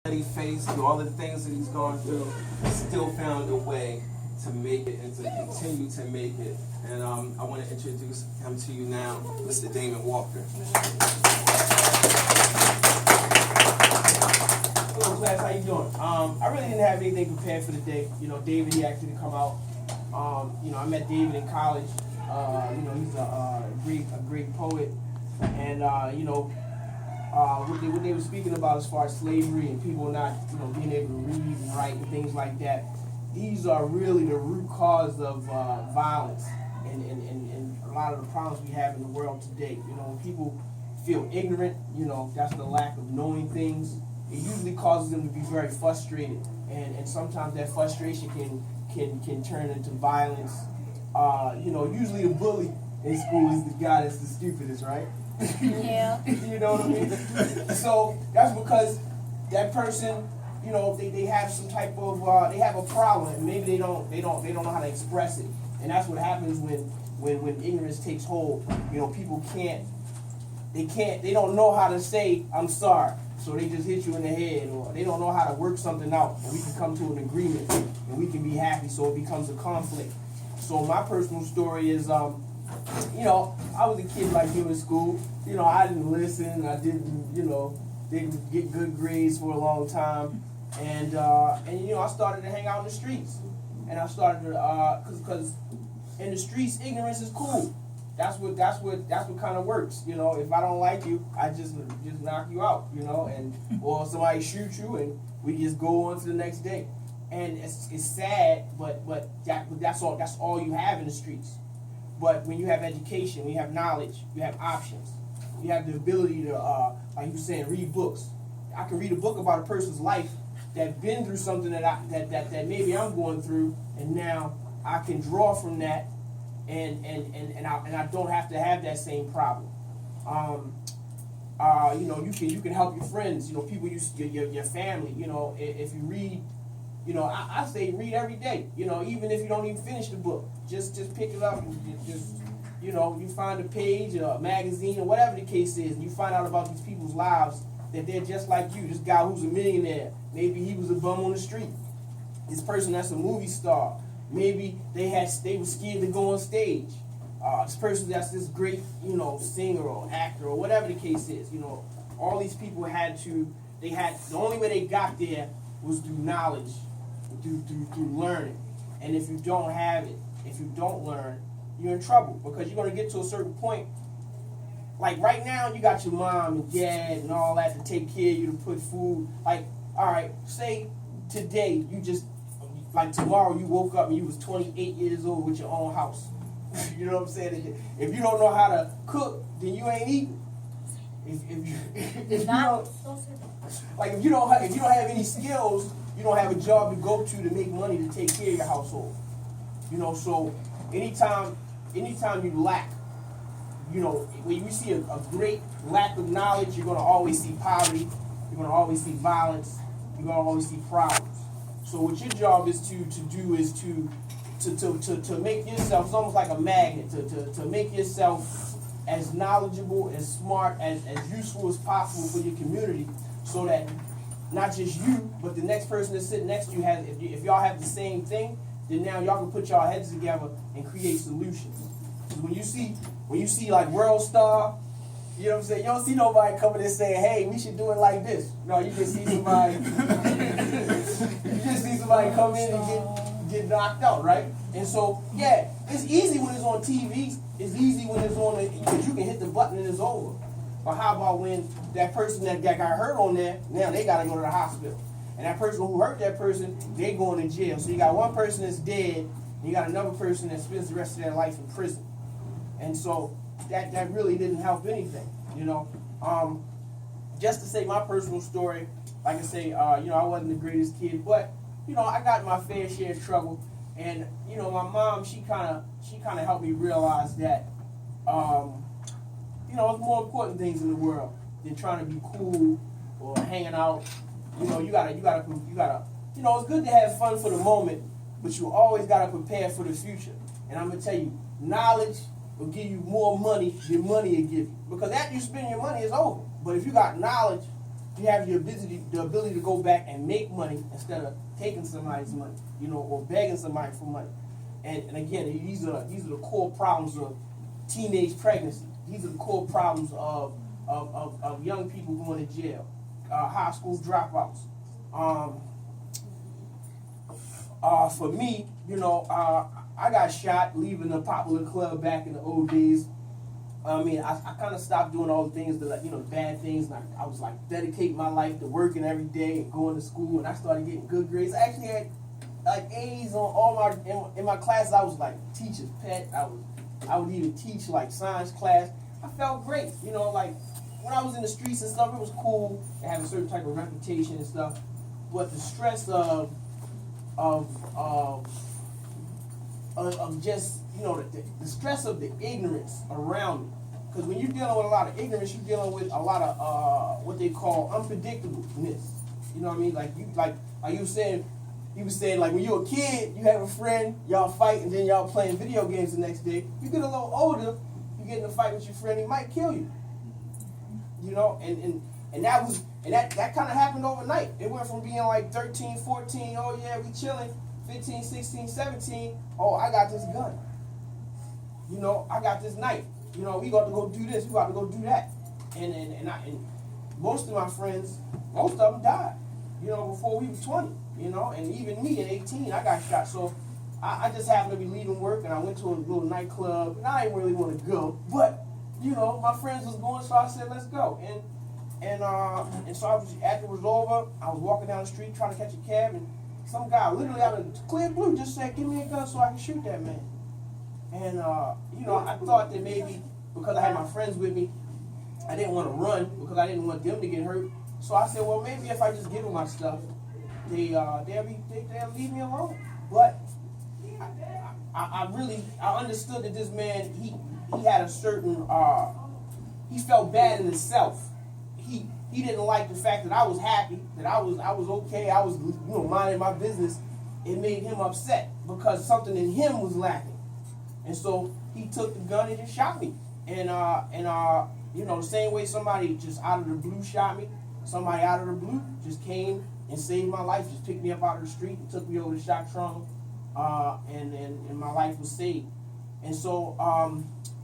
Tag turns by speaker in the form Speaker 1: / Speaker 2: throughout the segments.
Speaker 1: that he faced, through all the things that he's gone through, he still found a way to make it and to continue to make it. And I want to introduce him to you now, Mr. Damon Walker.
Speaker 2: Hello class, how you doing? I really didn't have anything prepared for the day. David, he asked me to come out. I met David in college. He's a great poet. And, what they were speaking about as far as slavery and people not, being able to read and write and things like that, these are really the root cause of violence and a lot of the problems we have in the world today. When people feel ignorant, that's the lack of knowing things. It usually causes them to be very frustrated, and sometimes that frustration can turn into violence. Usually the bully in school is the guy that's the stupidest, right?
Speaker 3: Yeah.
Speaker 2: You know what I mean? So that's because that person, they have some type of they have a problem, and maybe they don't know how to express it, and that's what happens when ignorance takes hold. People they don't know how to say I'm sorry, so they just hit you in the head, or they don't know how to work something out, and we can come to an agreement, and we can be happy, so it becomes a conflict. So my personal story is, I was a kid like you in school. I didn't listen. I didn't get good grades for a long time, and I started to hang out in the streets, and I started to because in the streets ignorance is cool. That's what kind of works. If I don't like you, I just knock you out. And or somebody shoot you, and we just go on to the next day. And it's sad, but that's all you have in the streets. But when you have education, when you have knowledge, you have options. You have the ability to, like you were saying, read books. I can read a book about a person's life that been through something that maybe I'm going through, and now I can draw from that, and I don't have to have that same problem. You can help your friends. People your family. If you read. I say read every day. Even if you don't even finish the book, just pick it up and you find a page or a magazine or whatever the case is, and you find out about these people's lives, that they're just like you. This guy who's a millionaire, maybe he was a bum on the street. This person that's a movie star, maybe they were scared to go on stage. This person that's this great, singer or actor or whatever the case is. All these people the only way they got there was through knowledge, through learning. And if you don't have it, if you don't learn, you're in trouble, because you're going to get to a certain point. Like right now, you got your mom and dad and all that to take care of you, to put food. Like, all right, say today tomorrow you woke up and you was 28 years old with your own house. You know what I'm saying? If you don't know how to cook, then you ain't eating. If you don't have any skills, you don't have a job to go to make money to take care of your household. So anytime you lack, when you see a great lack of knowledge, you're gonna always see poverty, you're gonna always see violence, you're gonna always see problems. So what your job is to make yourself, it's almost like a magnet, to make yourself as knowledgeable, as smart, as useful as possible for your community, so that not just you, but the next person that's sitting next to you has, if y'all have the same thing, then now y'all can put y'all heads together and create solutions. So when you see like World Star, you know what I'm saying, you don't see nobody coming and saying, hey, we should do it like this. No, you just see somebody come in and get knocked out, right? And so, yeah, it's easy when it's on TV. It's easy when it's on, because you can hit the button and it's over. But how about when that person that got hurt on there, now they got to go to the hospital. And that person who hurt that person, they going to jail. So you got one person that's dead, and you got another person that spends the rest of their life in prison. And so that really didn't help anything, Just to say my personal story, like I say, I wasn't the greatest kid, but, I got my fair share of trouble. And, my mom, she kind of helped me realize that, there's more important things in the world than trying to be cool or hanging out. You gotta, it's good to have fun for the moment, but you always gotta prepare for the future. And I'm gonna tell you, knowledge will give you more money than money will give you. Because after you spend your money, it's over. But if you got knowledge, you have the ability to go back and make money instead of taking somebody's money, you know, or begging somebody for money. And again, these are the core problems of teenage pregnancy. These are the core problems of young people going to jail, high school dropouts. For me, you know, I got shot leaving a popular club back in the old days. I mean, I kind of stopped doing all the things that, the bad things. And I was like dedicating my life to working every day and going to school, and I started getting good grades. I actually had like A's on all in my classes. I was like teacher's pet. I would even teach like science class. I felt great, like when I was in the streets and stuff. It was cool to have a certain type of reputation and stuff. But the stress of just the stress of the ignorance around me. Because when you're dealing with a lot of ignorance, you're dealing with a lot of what they call unpredictableness. You know what I mean? Like you was saying, like when you're a kid, you have a friend, y'all fight, and then y'all playing video games the next day. You get a little older, you get in a fight with your friend, he might kill you. And that kind of happened overnight. It went from being like 13, 14, oh yeah, we chilling, 15, 16, 17, oh, I got this gun. I got this knife. We got to go do this, we got to go do that. And most of my friends, most of them died, before we were 20, and even me at 18, I got shot. So I just happened to be leaving work, and I went to a little nightclub, and I didn't really want to go, but, my friends was going, so I said, let's go. And so after it was over, I was walking down the street trying to catch a cab, and some guy literally out of clear blue just said, give me a gun so I can shoot that man. And, I thought that maybe because I had my friends with me, I didn't want to run because I didn't want them to get hurt. So I said, well, maybe if I just give them my stuff, they'll leave me alone. But I understood that this man, he had a certain, he felt bad in himself. He didn't like the fact that I was happy, that I was okay, I was minding my business. It made him upset because something in him was lacking. And so he took the gun and just shot me. And the same way somebody just out of the blue shot me, somebody out of the blue just came and saved my life, just picked me up out of the street and took me over to shock trauma, and my life was saved. And so,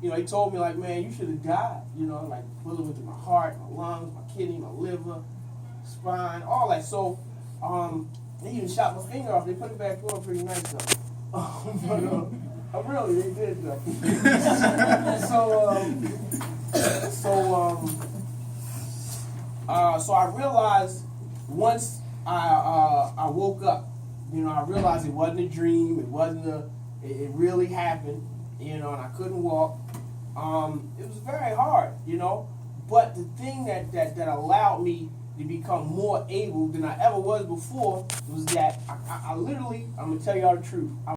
Speaker 2: he told me, like, man, you should have died, like bullet went through my heart, my lungs, my kidney, my liver, spine, all that. So, they even shot my finger off. They put it back on pretty nice, though. But, really, they did, though. So I realized once I woke up, I realized it wasn't a dream, it really happened, and I couldn't walk. It was very hard, but the thing that allowed me to become more able than I ever was before was that I literally, I'm gonna tell y'all the truth,